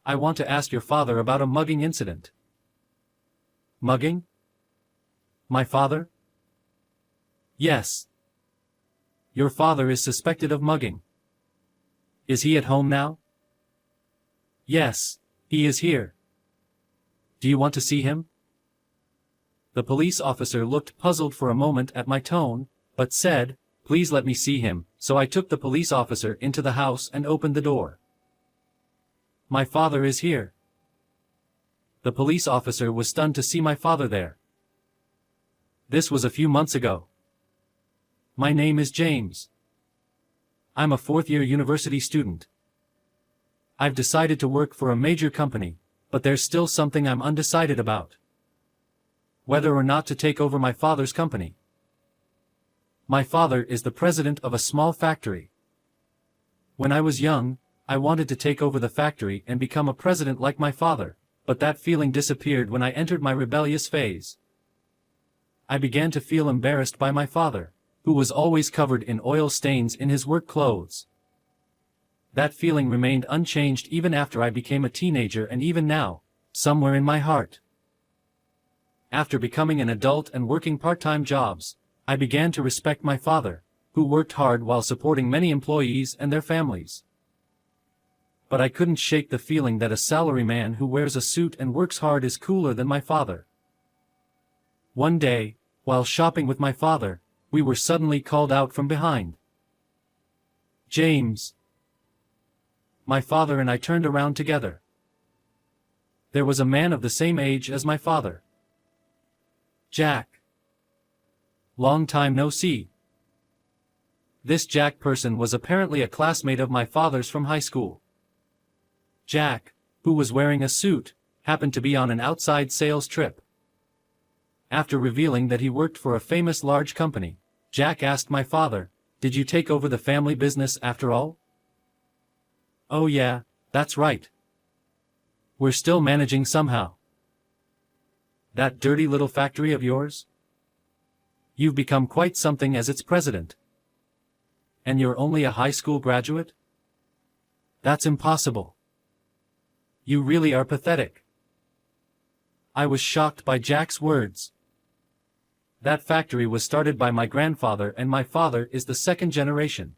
I want to ask your father about a mugging incident." "Mugging? My father?" "Yes. Your father is suspected of mugging. Is he at home now?" "Yes, he is here." "Do you want to see him?" The police officer looked puzzled for a moment at my tone, but said, "Please let me see him," so I took the police officer into the house and opened the door. "My father is here." The police officer was stunned to see my father there. "This was a few months ago. My name is James. I'm a fourth-year university student. I've decided to work for a major company, but there's still something I'm undecided about. Whether or not to take over my father's company. My father is the president of a small factory. When I was young, I wanted to take over the factory and become a president like my father, but that feeling disappeared when I entered my rebellious phase. I began to feel embarrassed by my father, who was always covered in oil stains in his work clothes. That feeling remained unchanged even after I became a teenager and even now, somewhere in my heart. After becoming an adult and working part-time jobs, I began to respect my father, who worked hard while supporting many employees and their families. But I couldn't shake the feeling that a salaryman who wears a suit and works hard is cooler than my father. One day, while shopping with my father, we were suddenly called out from behind. "James." My father and I turned around together. There was a man of the same age as my father. "Jack. Long time no see." This Jack person was apparently a classmate of my father's from high school. Jack, who was wearing a suit, happened to be on an outside sales trip. After revealing that he worked for a famous large company, Jack asked my father, "Did you take over the family business after all?" "Oh yeah, that's right. We're still managing somehow." "That dirty little factory of yours? You've become quite something as its president. And you're only a high school graduate? That's impossible. You really are pathetic." I was shocked by Jack's words. That factory was started by my grandfather and my father is the second generation.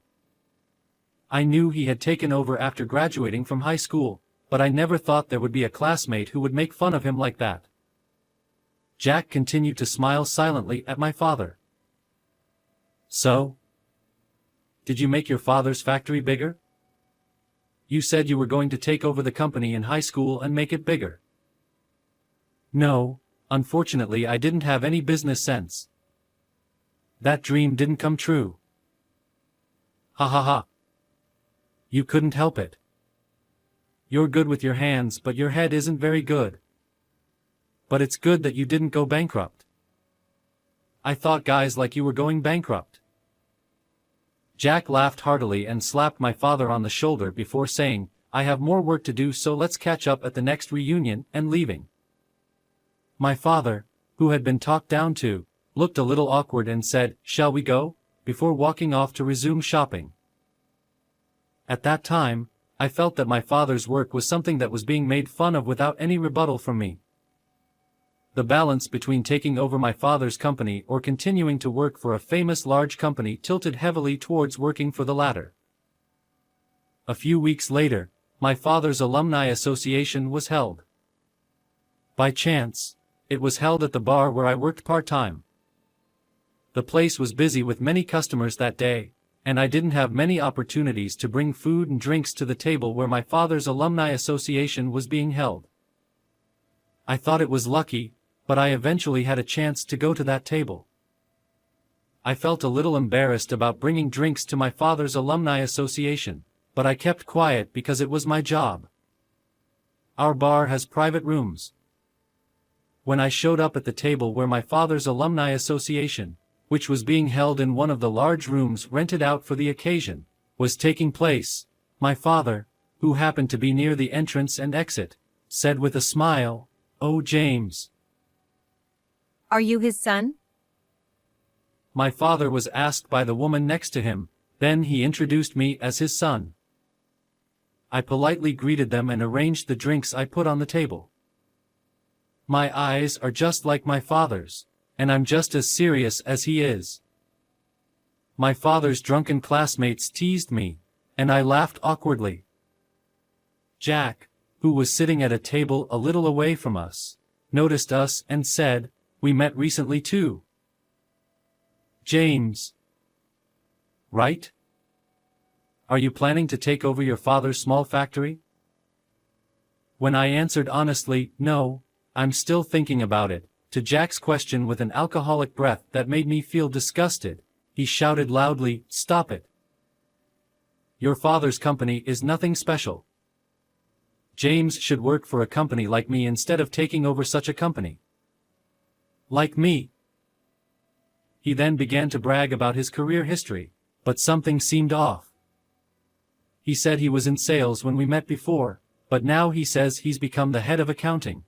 I knew he had taken over after graduating from high school, but I never thought there would be a classmate who would make fun of him like that. Jack continued to smile silently at my father. "So? Did you make your father's factory bigger? You said you were going to take over the company in high school and make it bigger." "No, unfortunately I didn't have any business sense. That dream didn't come true." "Ha ha ha. You couldn't help it. You're good with your hands but your head isn't very good. But it's good that you didn't go bankrupt. I thought guys like you were going bankrupt." Jack laughed heartily and slapped my father on the shoulder before saying, "I have more work to do, so let's catch up at the next reunion," and leaving. My father, who had been talked down to, looked a little awkward and said, "Shall we go?" before walking off to resume shopping. At that time, I felt that my father's work was something that was being made fun of without any rebuttal from me. The balance between taking over my father's company or continuing to work for a famous large company tilted heavily towards working for the latter. A few weeks later, my father's alumni association was held. By chance, it was held at the bar where I worked part-time. The place was busy with many customers that day, and I didn't have many opportunities to bring food and drinks to the table where my father's alumni association was being held. I thought it was lucky, but I eventually had a chance to go to that table. I felt a little embarrassed about bringing drinks to my father's alumni association, but I kept quiet because it was my job. Our bar has private rooms. When I showed up at the table where my father's alumni association, which was being held in one of the large rooms rented out for the occasion, was taking place, my father, who happened to be near the entrance and exit, said with a smile, "Oh, James." "Are you his son?" My father was asked by the woman next to him, then he introduced me as his son. I politely greeted them and arranged the drinks I put on the table. My eyes are just like my father's, and I'm just as serious as he is. My father's drunken classmates teased me, and I laughed awkwardly. Jack, who was sitting at a table a little away from us, noticed us and said, "We met recently too. James. Right? Are you planning to take over your father's small factory?" When I answered honestly, "No, I'm still thinking about it," to Jack's question with an alcoholic breath that made me feel disgusted, he shouted loudly, "Stop it. Your father's company is nothing special. James should work for a company like me instead of taking over such a company. Like me." He then began to brag about his career history, but something seemed off. He said he was in sales when we met before, but now he says he's become the head of accounting.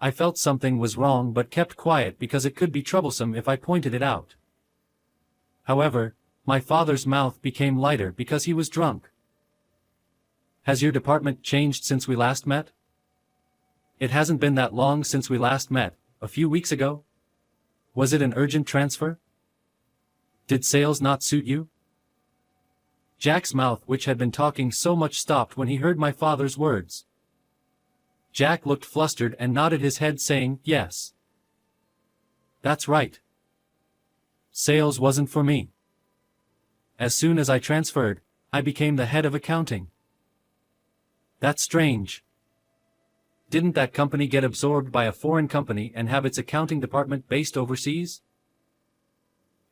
I felt something was wrong but kept quiet because it could be troublesome if I pointed it out. However, my father's mouth became lighter because he was drunk. "Has your department changed since we last met?" "It hasn't been that long since we last met, a few weeks ago. Was it an urgent transfer? Did sales not suit you?" Jack's mouth, which had been talking so much, stopped when he heard my father's words. Jack looked flustered and nodded his head saying, "Yes. That's right. Sales wasn't for me. As soon as I transferred, I became the head of accounting." "That's strange. Didn't that company get absorbed by a foreign company and have its accounting department based overseas?"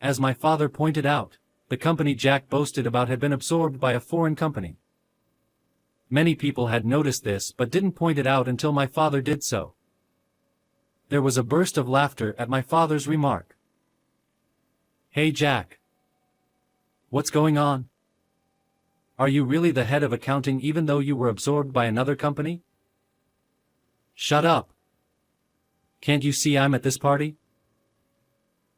As my father pointed out, the company Jack boasted about had been absorbed by a foreign company. Many people had noticed this but didn't point it out until my father did so. There was a burst of laughter at my father's remark. "Hey Jack. What's going on? Are you really the head of accounting even though you were absorbed by another company?" "Shut up. Can't you see I'm at this party?"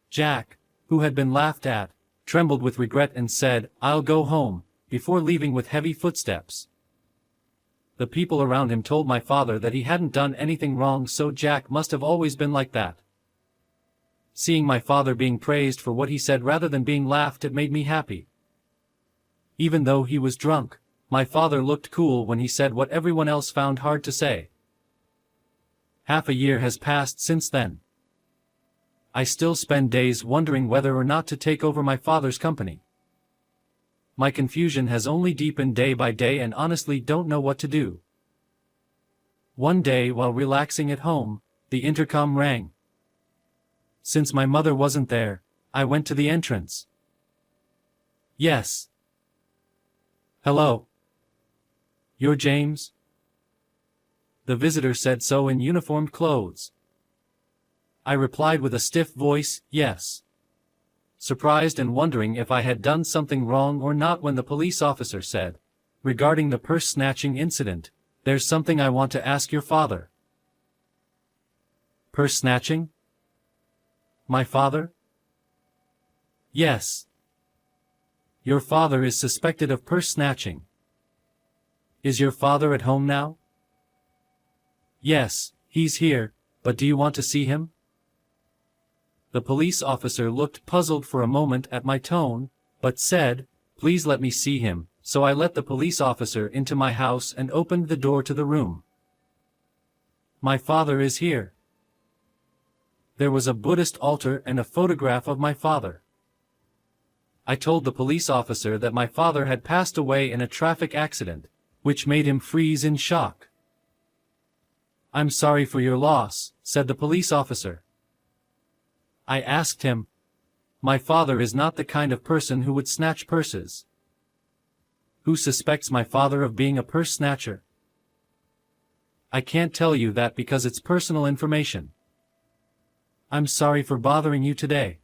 Jack, who had been laughed at, trembled with regret and said, "I'll go home," before leaving with heavy footsteps. The people around him told my father that he hadn't done anything wrong, so Jack must have always been like that. Seeing my father being praised for what he said rather than being laughed at made me happy. Even though he was drunk, my father looked cool when he said what everyone else found hard to say. Half a year has passed since then. I still spend days wondering whether or not to take over my father's company. My confusion has only deepened day by day and honestly don't know what to do. One day while relaxing at home, the intercom rang. Since my mother wasn't there, I went to the entrance. "Yes. Hello. You're James?" The visitor said so in uniformed clothes. I replied with a stiff voice, "Yes," surprised and wondering if I had done something wrong or not when the police officer said, "Regarding the purse snatching incident, there's something I want to ask your father." "Purse snatching? My father?" "Yes. Your father is suspected of purse snatching. Is your father at home now?" "Yes, he's here, but do you want to see him?" The police officer looked puzzled for a moment at my tone, but said, "Please let me see him," so I let the police officer into my house and opened the door to the room. My father is here. There was a Buddhist altar and a photograph of my father. I told the police officer that my father had passed away in a traffic accident, which made him freeze in shock. "I'm sorry for your loss," said the police officer. I asked him, "My father is not the kind of person who would snatch purses. Who suspects my father of being a purse snatcher?" "I can't tell you that because it's personal information. I'm sorry for bothering you today."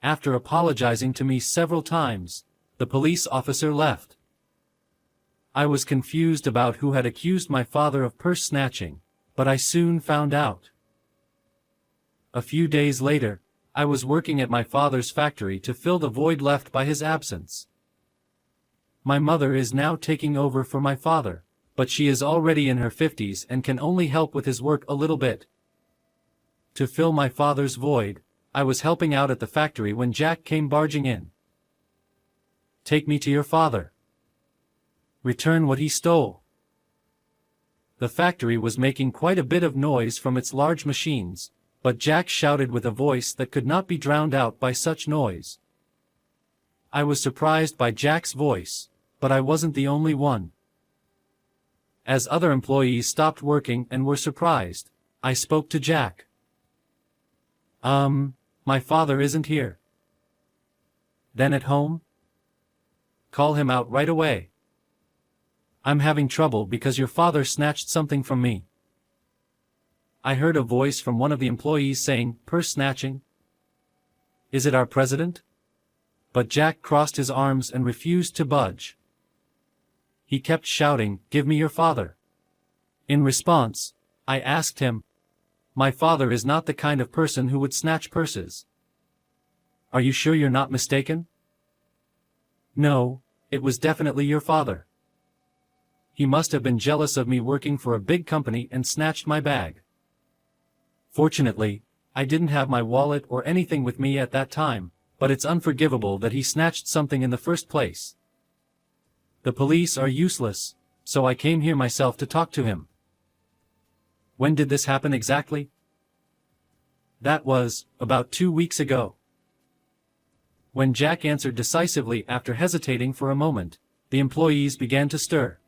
After apologizing to me several times, the police officer left. I was confused about who had accused my father of purse snatching, but I soon found out. A few days later, I was working at my father's factory to fill the void left by his absence. My mother is now taking over for my father, but she is already in her 50s and can only help with his work a little bit. To fill my father's void, I was helping out at the factory when Jack came barging in. Take me to your father. Return what he stole. The factory was making quite a bit of noise from its large machines, but Jack shouted with a voice that could not be drowned out by such noise. I was surprised by Jack's voice, but I wasn't the only one. As other employees stopped working and were surprised, I spoke to Jack. My father isn't here. Then at home? Call him out right away. I'm having trouble because your father snatched something from me. I heard a voice from one of the employees saying, "Purse snatching? Is it our president?" But Jack crossed his arms and refused to budge. He kept shouting, "Give me your father." In response, I asked him, "My father is not the kind of person who would snatch purses. Are you sure you're not mistaken?" "No, it was definitely your father. He must have been jealous of me working for a big company and snatched my bag. Fortunately, I didn't have my wallet or anything with me at that time, but it's unforgivable that he snatched something in the first place. The police are useless, so I came here myself to talk to him." When did this happen exactly? That was, about 2 weeks ago. When Jack answered decisively after hesitating for a moment, the employees began to stir.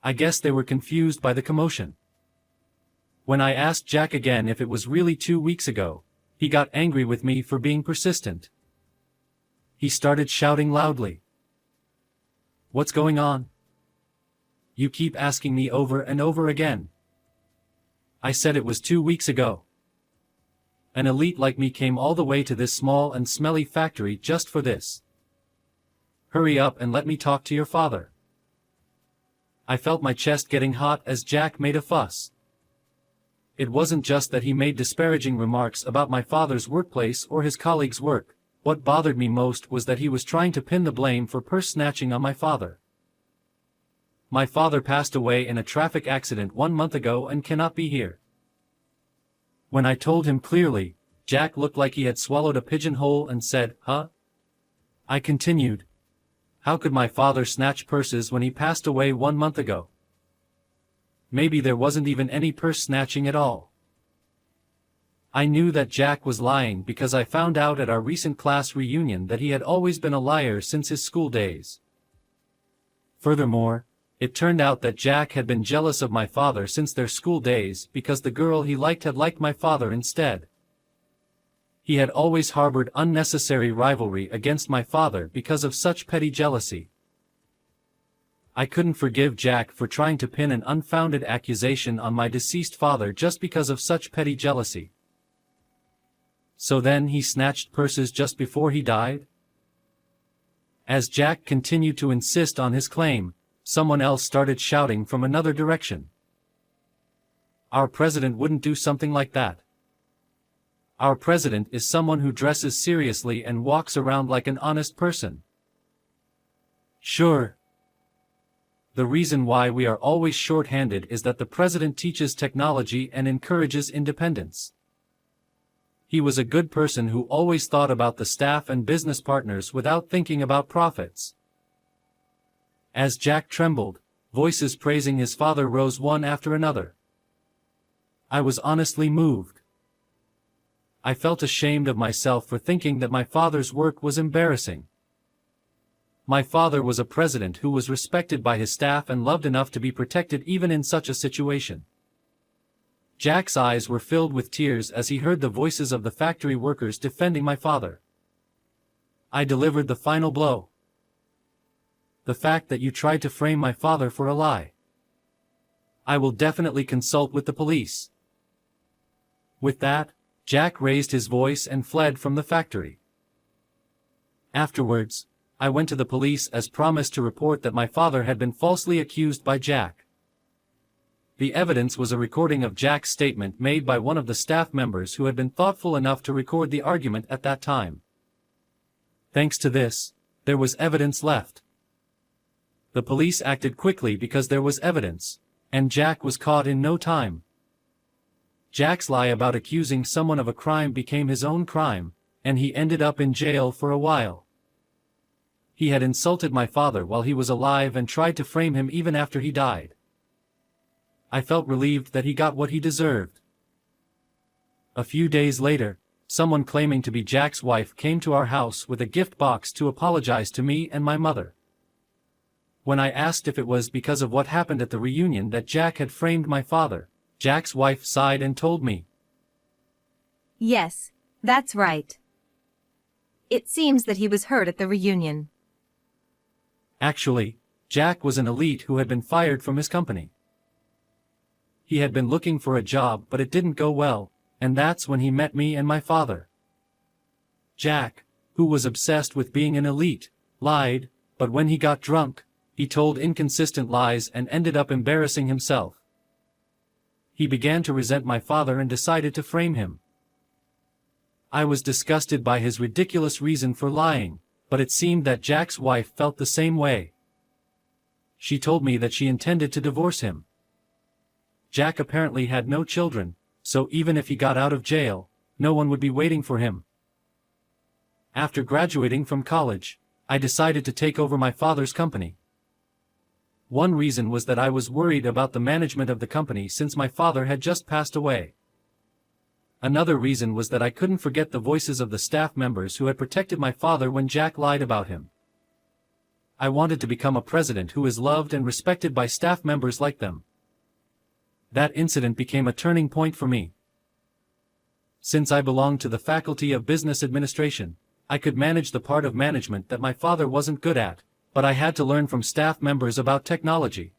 I guess they were confused by the commotion. When I asked Jack again if it was really 2 weeks ago, he got angry with me for being persistent. He started shouting loudly. "What's going on? You keep asking me over and over again. I said it was 2 weeks ago. An elite like me came all the way to this small and smelly factory just for this. Hurry up and let me talk to your father." I felt my chest getting hot as Jack made a fuss. It wasn't just that he made disparaging remarks about my father's workplace or his colleagues' work. What bothered me most was that he was trying to pin the blame for purse snatching on my father. My father passed away in a traffic accident 1 month ago and cannot be here. When I told him clearly, Jack looked like he had swallowed a pigeonhole and said, "Huh?" I continued, "How could my father snatch purses when he passed away 1 month ago? Maybe there wasn't even any purse snatching at all." I knew that Jack was lying because I found out at our recent class reunion that he had always been a liar since his school days. Furthermore, it turned out that Jack had been jealous of my father since their school days because the girl he liked had liked my father instead. He had always harbored unnecessary rivalry against my father because of such petty jealousy. I couldn't forgive Jack for trying to pin an unfounded accusation on my deceased father just because of such petty jealousy. So then he snatched purses just before he died? As Jack continued to insist on his claim, someone else started shouting from another direction. "Our president wouldn't do something like that. Our president is someone who dresses seriously and walks around like an honest person." Sure. The reason why we are always short-handed is that the president teaches technology and encourages independence. He was a good person who always thought about the staff and business partners without thinking about profits. As Jack trembled, voices praising his father rose one after another. I was honestly moved. I felt ashamed of myself for thinking that my father's work was embarrassing. My father was a president who was respected by his staff and loved enough to be protected even in such a situation. Jack's eyes were filled with tears as he heard the voices of the factory workers defending my father. I delivered the final blow. The fact that you tried to frame my father for a lie. I will definitely consult with the police. With that, Jack raised his voice and fled from the factory. Afterwards, I went to the police as promised to report that my father had been falsely accused by Jack. The evidence was a recording of Jack's statement made by one of the staff members who had been thoughtful enough to record the argument at that time. Thanks to this, there was evidence left. The police acted quickly because there was evidence, and Jack was caught in no time. Jack's lie about accusing someone of a crime became his own crime, and he ended up in jail for a while. He had insulted my father while he was alive and tried to frame him even after he died. I felt relieved that he got what he deserved. A few days later, someone claiming to be Jack's wife came to our house with a gift box to apologize to me and my mother. When I asked if it was because of what happened at the reunion that Jack had framed my father, Jack's wife sighed and told me, Yes, that's right. It seems that he was hurt at the reunion. Actually, Jack was an elite who had been fired from his company. He had been looking for a job but it didn't go well, and that's when he met me and my father. Jack, who was obsessed with being an elite, lied, but when he got drunk, he told inconsistent lies and ended up embarrassing himself. He began to resent my father and decided to frame him. I was disgusted by his ridiculous reason for lying, but it seemed that Jack's wife felt the same way. She told me that she intended to divorce him. Jack apparently had no children, so even if he got out of jail, no one would be waiting for him. After graduating from college, I decided to take over my father's company. One reason was that I was worried about the management of the company since my father had just passed away. Another reason was that I couldn't forget the voices of the staff members who had protected my father when Jack lied about him. I wanted to become a president who is loved and respected by staff members like them. That incident became a turning point for me. Since I belonged to the Faculty of Business Administration, I could manage the part of management that my father wasn't good at, but I had to learn from staff members about technology.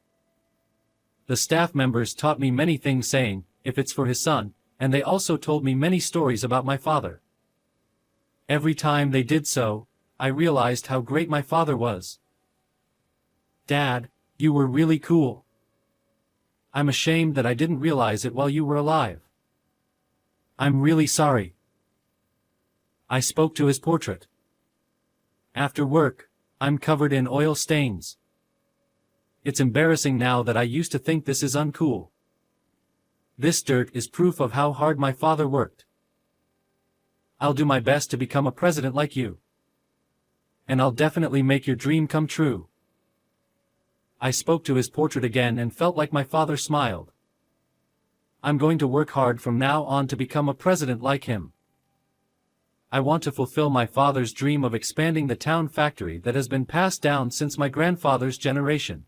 The staff members taught me many things saying, if it's for his son, and they also told me many stories about my father. Every time they did so, I realized how great my father was. Dad, you were really cool. I'm ashamed that I didn't realize it while you were alive. I'm really sorry. I spoke to his portrait. After work, I'm covered in oil stains. It's embarrassing now that I used to think this is uncool. This dirt is proof of how hard my father worked. I'll do my best to become a president like you. And I'll definitely make your dream come true. I spoke to his portrait again and felt like my father smiled. I'm going to work hard from now on to become a president like him. I want to fulfill my father's dream of expanding the town factory that has been passed down since my grandfather's generation.